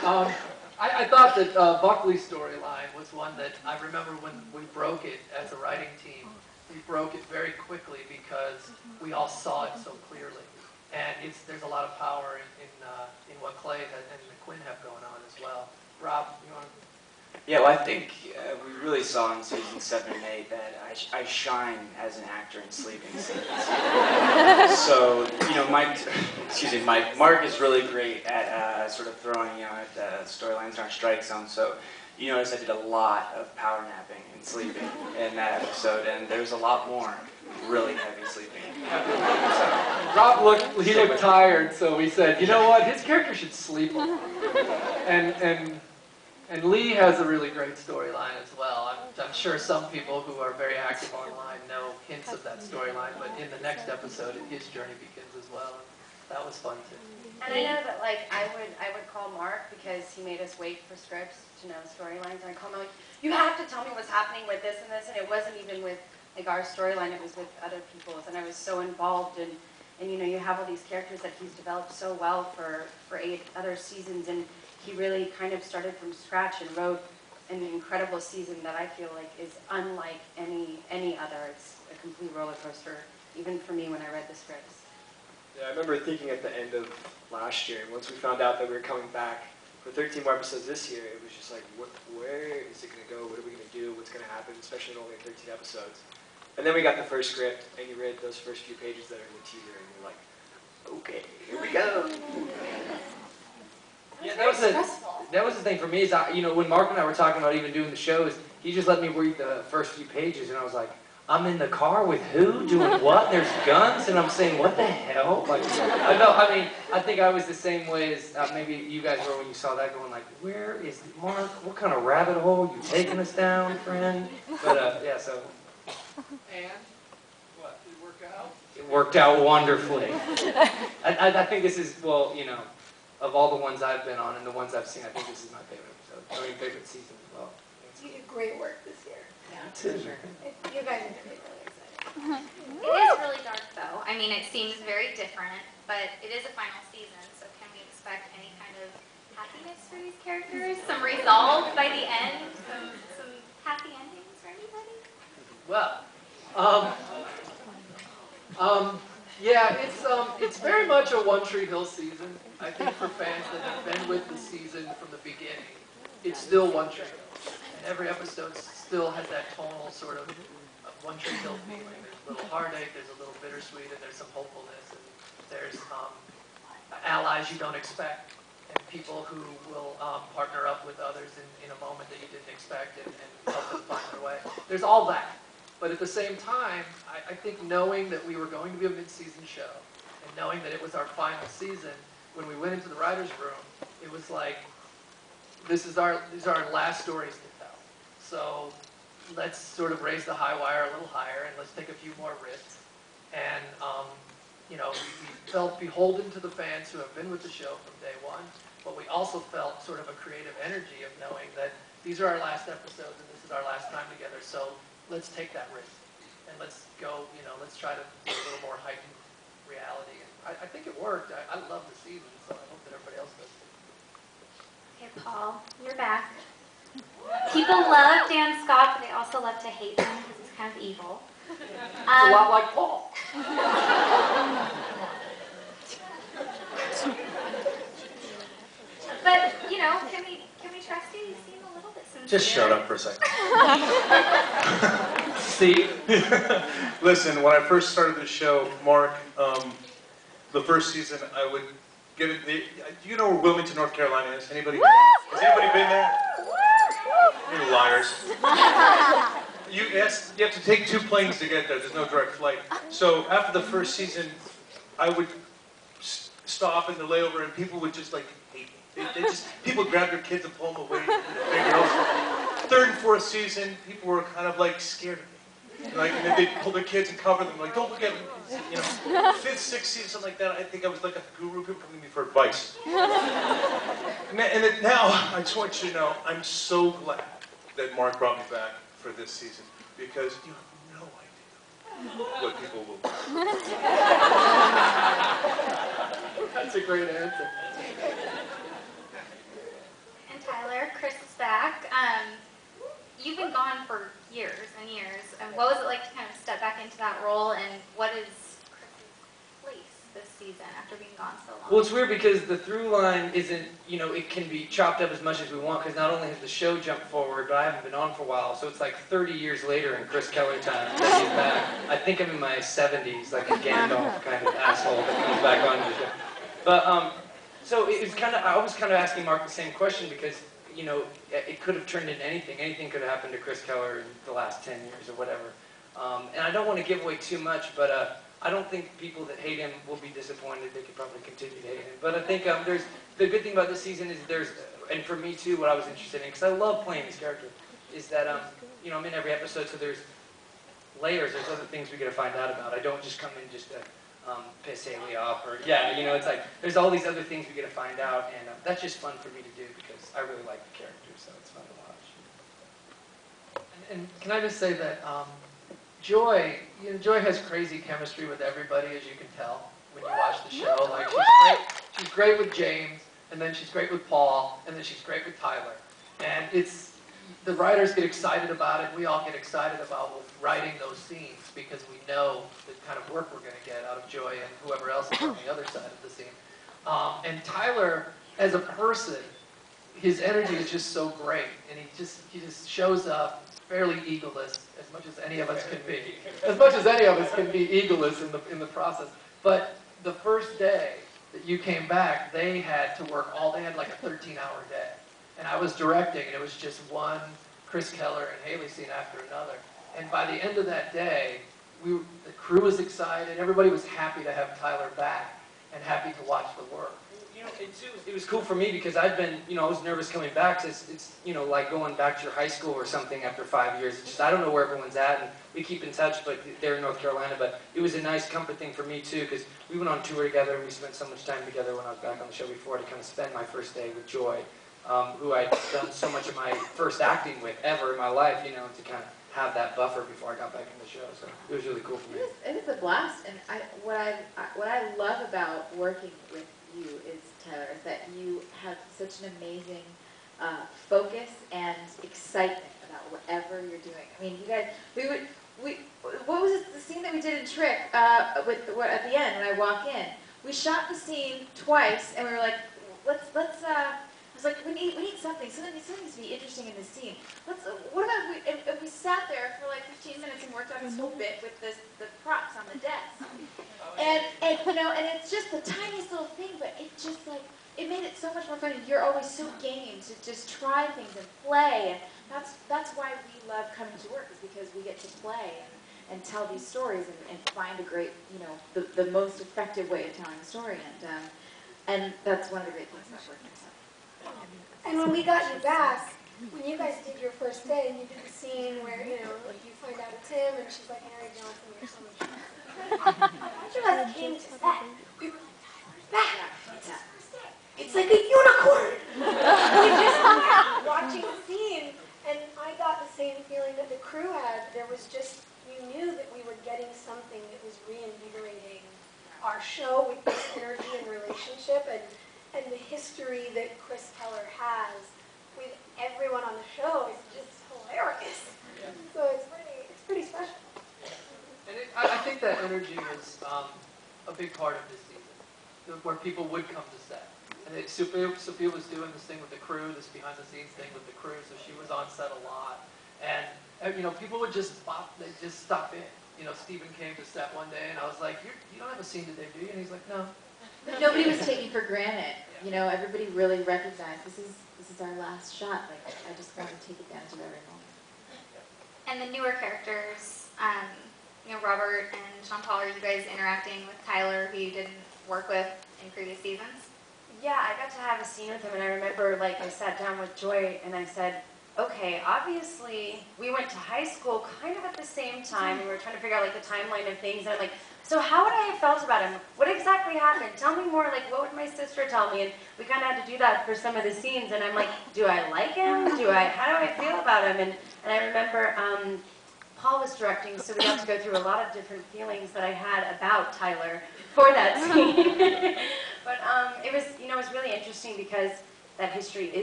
I thought that Buckley's storyline was one that I remember when we broke it as a writing team. We broke it very quickly because we all saw it so clearly, and there's a lot of power in what Clay and Quinn have going on as well. Rob, you want? Yeah, well, I think we really saw in season 7 and 8 that I shine as an actor in sleeping scenes. So, you know, Mark is really great at sort of throwing, you know, at storylines in our strike zone. So, you notice I did a lot of power napping and sleeping in that episode, and there's a lot more really heavy sleeping. So, Rob looked tired, so we said, you know what, his character should sleep a lot. And Lee has a really great storyline as well. I'm sure some people who are very active online know hints of that storyline, but in the next episode, his journey begins as well. And that was fun too. And I know that, like, I would call Mark because he made us wait for scripts to know storylines, and I call him like, you have to tell me what's happening with this and this, and it wasn't even with like our storyline, it was with other people's, and I was so involved in, and you know, you have all these characters that he's developed so well for 8 other seasons, and he really kind of started from scratch and wrote an incredible season that I feel like is unlike any other. It's a complete roller coaster, even for me when I read the scripts. Yeah, I remember thinking at the end of last year, once we found out that we were coming back for 13 more episodes this year, it was just like, where is it going to go? What are we going to do? What's going to happen? Especially in only 13 episodes. And then we got the first script, and you read those first few pages that are in the teaser, and you're like, okay, here we go. Yeah, that was the thing for me is, you know, when Mark and I were talking about even doing the shows, he just let me read the first few pages, and I was like, I'm in the car with who? Doing what? There's guns? And I'm saying, what the hell? Like, I think I was the same way as maybe you guys were when you saw that, going like, where is Mark? What kind of rabbit hole you taking us down, friend? But, yeah, so. And what, did it work out? It worked out wonderfully. I think this is, well, you know, of all the ones I've been on and the ones I've seen, I think this is my favorite episode. I mean, favorite season as well. You did great work this year. Yeah, too. You guys are really excited. It is really dark, though. I mean, it seems very different, but it is a final season, so can we expect any kind of happiness for these characters? Some resolve by the end? Some happy endings for anybody? Well, yeah, it's very much a One Tree Hill season. I think for fans that have been with the season from the beginning, it's still One Tree Hill. And every episode still has that tonal sort of One Tree Hill feeling. There's a little heartache, there's a little bittersweet, and there's some hopefulness, and there's allies you don't expect, and people who will partner up with others in a moment that you didn't expect and help them find their way. There's all that. But at the same time, I think knowing that we were going to be a mid-season show, and knowing that it was our final season, when we went into the writer's room, it was like, these are our last stories to tell. So let's sort of raise the high wire a little higher, and let's take a few more risks. And, you know, we felt beholden to the fans who have been with the show from day one, but we also felt sort of a creative energy of knowing that these are our last episodes, and this is our last time together, so let's take that risk, and let's go, you know, let's try to do a little more heightened reality. And I think it worked. I love the season, so I hope that everybody else does too. Okay, Paul, you're back. People love Dan Scott, but they also love to hate him because he's kind of evil. It's a lot like Paul. But, you know, can we trust you? You seem a little bit sincere. Just shut up for a second. Steve? Listen, when I first started the show, Mark, the first season, I would give it the... Do you know where Wilmington, North Carolina is? Anybody? Has anybody been there? You liars. You have to take 2 planes to get there. There's no direct flight. So after the first season, I would stop in the layover, and people would just like hate me. People would grab their kids and pull them away. Their girls. 3rd and 4th season, people were kind of like scared of me. Like, and they'd pull their kids and cover them. Like, don't look at them. You know, 5th, 6th season, something like that. I think I was like a guru. People coming to me for advice. And then now, I just want you to know, I'm so glad that Mark brought me back for this season, because you have no idea what people will do. That's a great answer. back. You've been gone for years and years. And what was it like to kind of step back into that role? And what is Chris's place this season after being gone so long? Well, it's weird because the through line isn't, you know, it can be chopped up as much as we want because not only has the show jumped forward, but I haven't been on for a while. So it's like 30 years later in Chris Keller time that he's back. I think I'm in my 70s, like a Gandalf kind of asshole that comes back on the show. But, so it was kind of, I was kind of asking Mark the same question because, you know, it could have turned into anything. Anything could have happened to Chris Keller in the last 10 years or whatever. And I don't want to give away too much, but I don't think people that hate him will be disappointed. They could probably continue to hate him. But I think there's, the good thing about this season is there's, and for me too, what I was interested in, because I love playing this character, is that, you know, I'm in every episode, so there's layers, there's other things we get to find out about. I don't just come in just to piss Haley off, or, yeah, you know, it's like, there's all these other things we get to find out, and that's just fun for me to do, because I really like the character, so it's fun to watch. And can I just say that Joy, you know, Joy has crazy chemistry with everybody, as you can tell when you watch the show. Like she's great with James, and then she's great with Paul, and then she's great with Tyler. And it's the writers get excited about it. We all get excited about writing those scenes because we know the kind of work we're going to get out of Joy and whoever else is on the other side of the scene. And Tyler, as a person, his energy is just so great, and he just shows up fairly egoless, as much as any of us can be. As much as any of us can be egoless in the process. But the first day that you came back, they had to work all, they had like a 13-hour day. And I was directing, and it was just one Chris Keller and Haley scene after another. And by the end of that day, the crew was excited, everybody was happy to have Tyler back, and happy to watch the work. You know, it was cool for me because I'd been, you know, I was nervous coming back. So it's, you know, like going back to your high school or something after 5 years. It's just, I don't know where everyone's at, and we keep in touch, but they're in North Carolina. But it was a nice comfort thing for me, too, because we went on tour together, and we spent so much time together when I was back on the show before to kind of spend my first day with Joy, who I'd done so much of my first acting with ever in my life, you know, to kind of have that buffer before I got back in the show. So it was really cool for me. It is a blast, and what I love about working with you is, Tyler, is that you have such an amazing focus and excitement about whatever you're doing. I mean, you guys, what was it, the scene that we did in Trick at the end when I walk in? We shot the scene twice, and we were like, I was like, we need something. Something needs to be interesting in this scene. What about if we sat there for like 15 minutes and worked on this whole bit with the props on the desk? And you know, and it's just the tiniest little thing, but it just like, it made it so much more fun. And you're always so game to just try things and play. And that's why we love coming to work, is because we get to play and tell these stories and find a great, you know, the most effective way of telling a story. And that's one of the great things about working with. And when we got you back, when you guys did your first day, and you did the scene where, you know, like you find out it's him, and she's like, Harry Johnson, you're so much fun. After you guys came to set, we were like, Tyler's back. It's his first day. It's like a unicorn. We just hung out watching the scene, and I got the same feeling that the crew had. There was just, you knew that we were getting something that was reinvigorating our show with this energy and relationship, and the history that Chris Keller has with everyone on the show is just hilarious. Yeah. So it's pretty special. And I think that energy was a big part of this season, where people would come to set. And Sophia was doing this thing with the crew, this behind-the-scenes thing with the crew, so she was on set a lot. And you know, people would just stop in. You know, Stephen came to set one day, and I was like, "You don't have a scene today, do you?" And he's like, "No." But nobody was taking for granted. You know, everybody really recognized this is our last shot. Like, I just want to take advantage of every moment. And the newer characters, you know, Robert and Sean Paul, are you guys interacting with Tyler, who you didn't work with in previous seasons? Yeah, I got to have a scene with him, and I remember, like, I sat down with Joy, and I said, okay, obviously, we went to high school kind of at the same time, and we were trying to figure out, like, the timeline of things, and I'm like, so how would I have felt about him? What exactly happened? Tell me more, like, what would my sister tell me? And we kind of had to do that for some of the scenes, and I'm like, do I like him? How do I feel about him? And I remember Paul was directing, so we got to go through a lot of different feelings that I had about Tyler for that scene. But it was, you know, it was really interesting because that history is